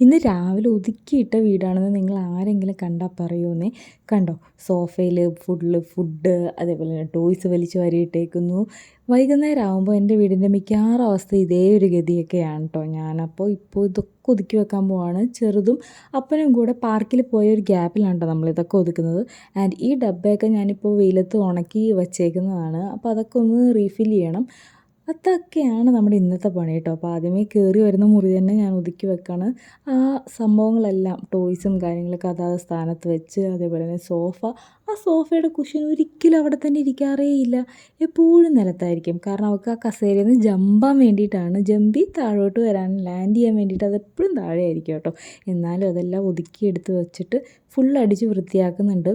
ഇന്ന് രാവിലെ ഒതുക്കിയിട്ട വീടാണെന്ന് നിങ്ങൾ ആരെങ്കിലും കണ്ടാൽ പറയുമെന്നേ. കണ്ടോ, സോഫയിൽ ഫുഡ് അതേപോലെ തന്നെ ടോയ്സ് വലിച്ചു വാരിയിട്ടേക്കുന്നു. വൈകുന്നേരം ആകുമ്പോൾ എൻ്റെ വീടിൻ്റെ മിക്കവാറും അവസ്ഥ ഇതേ ഒരു ഗതിയൊക്കെയാണ് കേട്ടോ. ഞാനപ്പോൾ ഇതൊക്കെ ഒതുക്കി വെക്കാൻ പോവാണ്. ചെറുതും അപ്പനും കൂടെ പാർക്കിൽ പോയ ഒരു ഗ്യാപ്പിലാണ് കേട്ടോ നമ്മളിതൊക്കെ ഒതുക്കുന്നത്. ആൻഡ് ഈ ഡബ്ബയൊക്കെ ഞാനിപ്പോൾ വെയിലത്ത് ഉണക്കി വച്ചേക്കുന്നതാണ്. അപ്പോൾ അതൊക്കെ ഒന്ന് റീഫിൽ ചെയ്യണം. അതൊക്കെയാണ് നമ്മുടെ ഇന്നത്തെ പണി കേട്ടോ. അപ്പോൾ ആദ്യമേ കയറി വരുന്ന മുറി തന്നെ ഞാൻ ഒതുക്കി വെക്കാണ്. ആ സംഭവങ്ങളെല്ലാം ടോയ്സും കാര്യങ്ങളൊക്കെ അതാത് സ്ഥാനത്ത് വെച്ച്, അതേപോലെ തന്നെ ആ സോഫയുടെ കുഷൻ ഒരിക്കലും അവിടെ തന്നെ ഇരിക്കാറേ ഇല്ല. എപ്പോഴും നിലത്തായിരിക്കും. കാരണം അവൾക്ക് ആ കസേരയിൽ നിന്ന് ജമ്പാൻ വേണ്ടിയിട്ടാണ്, ജമ്പി താഴോട്ട് വരാൻ ലാൻഡ് ചെയ്യാൻ വേണ്ടിയിട്ട് അതെപ്പോഴും താഴെയായിരിക്കും കേട്ടോ. എന്നാലും അതെല്ലാം ഒതുക്കിയെടുത്ത് വെച്ചിട്ട് ഫുൾ അടിച്ച് വൃത്തിയാക്കുന്നുണ്ട്.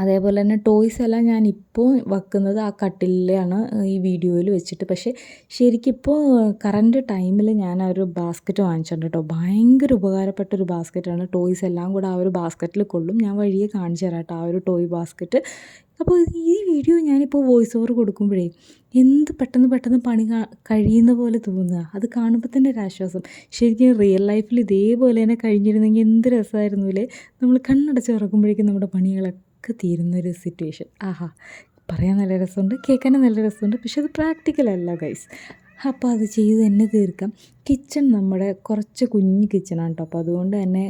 അതേപോലെ തന്നെ ടോയ്സ് എല്ലാം ഞാനിപ്പോൾ വെക്കുന്നത് ആ കട്ടിലാണ് ഈ വീഡിയോയിൽ വെച്ചിട്ട്. പക്ഷേ ശരിക്കിപ്പോൾ കറൻറ്റ് ടൈമിൽ ഞാൻ ആ ഒരു ബാസ്ക്കറ്റ് വാങ്ങിച്ചിട്ടുണ്ട് കേട്ടോ. ഭയങ്കര ഉപകാരപ്പെട്ടൊരു ബാസ്ക്കറ്റാണ്. ടോയ്സ് എല്ലാം കൂടെ ആ ഒരു ബാസ്ക്കറ്റിൽ കൊള്ളും. ഞാൻ വഴിയെ കാണിച്ചു തരാം കേട്ടോ ആ ഒരു ടോയ് ബാസ്ക്കറ്റ്. അപ്പോൾ ഈ വീഡിയോ ഞാനിപ്പോൾ വോയിസ് ഓവർ കൊടുക്കുമ്പോഴേ എന്ത് പെട്ടെന്ന് പണി കഴിയുന്ന പോലെ തോന്നുക. അത് കാണുമ്പോൾ തന്നെ ഒരു ആശ്വാസം. ശരിക്കും റിയൽ ലൈഫിൽ ഇതേപോലെ തന്നെ കഴിഞ്ഞിരുന്നെങ്കിൽ എന്ത് രസമായിരുന്നു അല്ലേ. നമ്മൾ കണ്ണടച്ച് തുറക്കുമ്പോഴേക്കും നമ്മുടെ പണികളൊക്കെ തീരുന്നൊരു സിറ്റുവേഷൻ. ആഹാ, പറയാൻ നല്ല രസമുണ്ട്, കേൾക്കാനും നല്ല രസമുണ്ട്. പക്ഷെ അത് പ്രാക്ടിക്കലല്ല ഗൈസ്. അപ്പോൾ അത് ചെയ്ത് തന്നെ തീർക്കാം. കിച്ചൺ നമ്മുടെ കുറച്ച് കുഞ്ഞ് കിച്ചണാണ് കേട്ടോ. അപ്പോൾ അതുകൊണ്ട് തന്നെ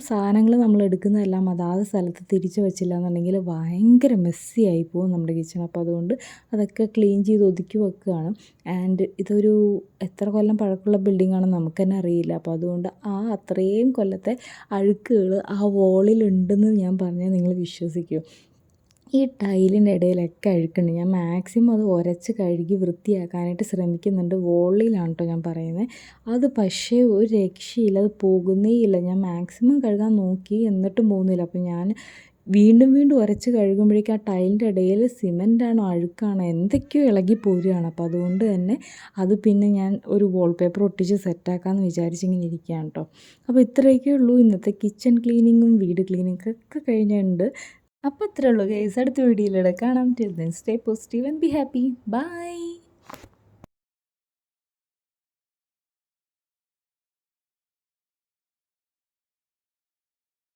സാധനങ്ങൾ നമ്മൾ എടുക്കുന്നതെല്ലാം അതാത് സ്ഥലത്ത് തിരിച്ച് വെച്ചില്ല എന്നുണ്ടെങ്കിൽ ഭയങ്കര മെസ്സി ആയിപ്പോവും നമ്മുടെ കിച്ചൺ. അപ്പോൾ അതുകൊണ്ട് അതൊക്കെ ക്ലീൻ ചെയ്ത് ഒതുക്കി വെക്കുകയാണ്. ആൻഡ് ഇതൊരു എത്ര കൊല്ലം പഴക്കമുള്ള ബിൽഡിങ്ങാണെന്ന് നമുക്ക് തന്നെ അറിയില്ല. അപ്പോൾ അതുകൊണ്ട് അത്രയും കൊല്ലത്തെ അഴുക്കുകൾ ആ വോളിലുണ്ടെന്ന് ഞാൻ പറഞ്ഞാൽ നിങ്ങൾ വിശ്വസിക്കുമോ? ഈ ടൈലിൻ്റെ ഇടയിലൊക്കെ അഴുക്കുണ്ട്. ഞാൻ മാക്സിമം അത് ഉരച്ച് കഴുകി വൃത്തിയാക്കാനായിട്ട് ശ്രമിക്കുന്നുണ്ട്. വോളിലാണ് കേട്ടോ ഞാൻ പറയുന്നത്. അത് പക്ഷേ ഒരു രക്ഷയില്ല, അത് പോകുന്നേ ഇല്ല. ഞാൻ മാക്സിമം കഴുകാൻ നോക്കി, എന്നിട്ടും പോകുന്നില്ല. അപ്പോൾ ഞാൻ വീണ്ടും ഉരച്ച് കഴുകുമ്പോഴേക്കും ആ ടൈലിൻ്റെ ഇടയിൽ സിമൻറ്റാണോ അഴുക്കാണോ എന്തൊക്കെയോ ഇളകി പോരുകയാണ്. അപ്പോൾ അതുകൊണ്ട് തന്നെ അത് പിന്നെ ഞാൻ ഒരു വാൾപേപ്പർ ഒട്ടിച്ച് സെറ്റാക്കാമെന്ന് വിചാരിച്ചിങ്ങനെ ഇരിക്കുകയാണ് കേട്ടോ. അപ്പോൾ ഇത്രയൊക്കെ ഉള്ളൂ ഇന്നത്തെ കിച്ചൺ ക്ലീനിങ്ങും വീട് ക്ലീനിങ്ങൊക്കെ കഴിഞ്ഞിട്ടുണ്ട്. അപ്പോൾ അത്രേ ഉള്ളൂ ഗൈസ്. അടുത്ത വീഡിയോയിലൂടെ കാണാം. Till then stay positive and be happy. By.